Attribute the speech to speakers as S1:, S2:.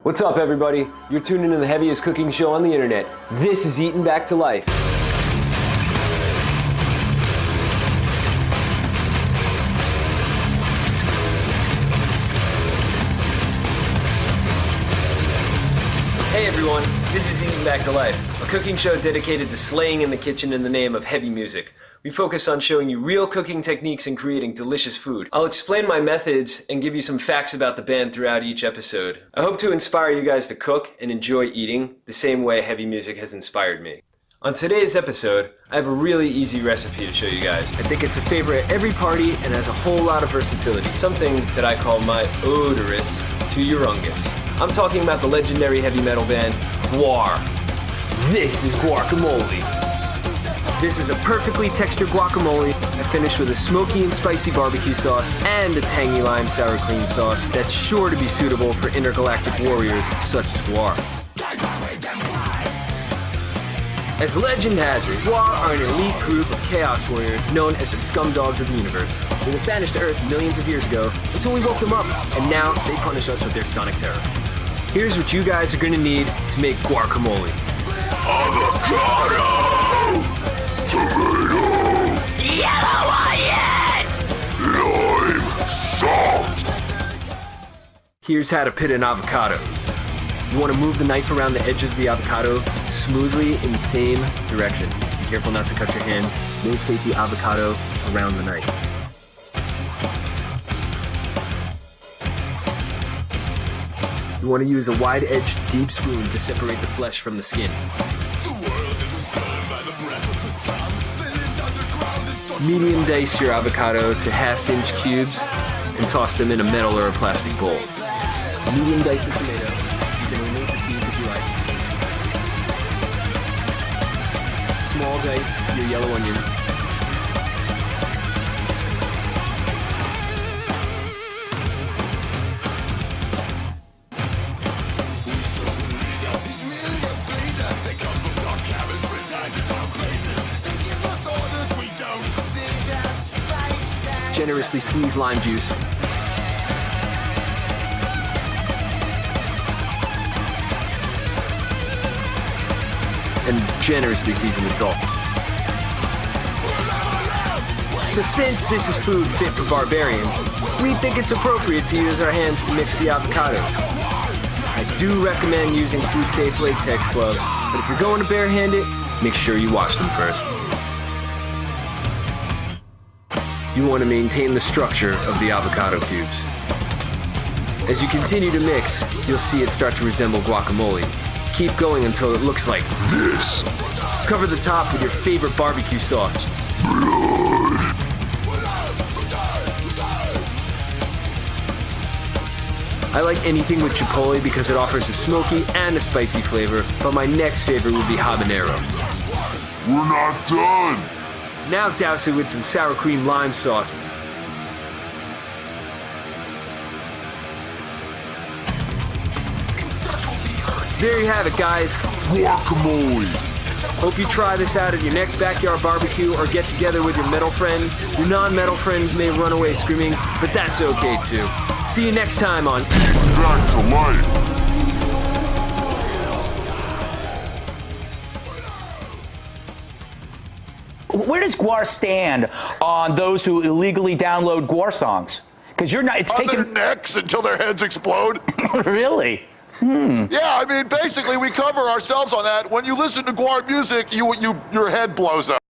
S1: What's up, everybody? You're tuning into the heaviest cooking show on the internet. This is Eating Back to Life. Hey everyone, this is Eating Back to Life, a cooking show dedicated to slaying in the kitchen in the name of heavy music. We focus on showing you real cooking techniques and creating delicious food. I'll explain my methods and give you some facts about the band throughout each episode. I hope to inspire you guys to cook and enjoy eating the same way heavy music has inspired me. On today's episode, I have a really easy recipe to show you guys. I think it's a favorite at every party and has a whole lot of versatility. Something that I call my odorous to Urungus. I'm talking about the legendary heavy metal band GWAR. This is Gwarcamole. This is a perfectly textured guacamole that finished with a smoky and spicy barbecue sauce and a tangy lime sour cream sauce that's sure to be suitable for intergalactic warriors such as GWAR. As legend has it, GWAR are an elite group of chaos warriors known as the scum dogs of the universe. They were banished to Earth millions of years ago until we woke them up, and now they punish us with their sonic terror. Here's what you guys are gonna need to make guacamole.
S2: Avocado! Tomato! Yellow onion! Lime! Salt!
S1: Here's how to pit an avocado. You want to move the knife around the edge of the avocado smoothly in the same direction. Be careful not to cut your hands. Rotate the avocado around the knife. You want to use a wide-edged, deep spoon to separate the flesh from the skin. Medium dice your avocado to half-inch cubes and toss them in a metal or a plastic bowl. Medium dice the tomato. You can remove the seeds if you like. Small dice your yellow onion. Generously squeeze lime juice. And generously season with salt. So since this is food fit for barbarians, we think it's appropriate to use our hands to mix the avocados. I do recommend using food-safe latex gloves, but if you're going to barehanded, make sure you wash them first. You want to maintain the structure of the avocado cubes. As you continue to mix, you'll see it start to resemble guacamole. Keep going until it looks like this. Cover the top with your favorite barbecue sauce. I like anything with chipotle because it offers a smoky and a spicy flavor, but my next favorite would be habanero.
S2: We're not done!
S1: Now douse it with some sour cream lime sauce. There you have it, guys.
S2: Guacamole!
S1: Hope you try this out at your next backyard barbecue or get together with your metal friends. Your non-metal friends may run away screaming, but that's okay too. See you next time on
S2: Eating Back to Life.
S3: Where does GWAR stand on those who illegally download GWAR songs? Because you're not, it's
S2: On
S3: taken...
S2: their necks until their heads explode.
S3: Really?
S2: Yeah, I mean, basically we cover ourselves on that. When you listen to GWAR music, your head blows up.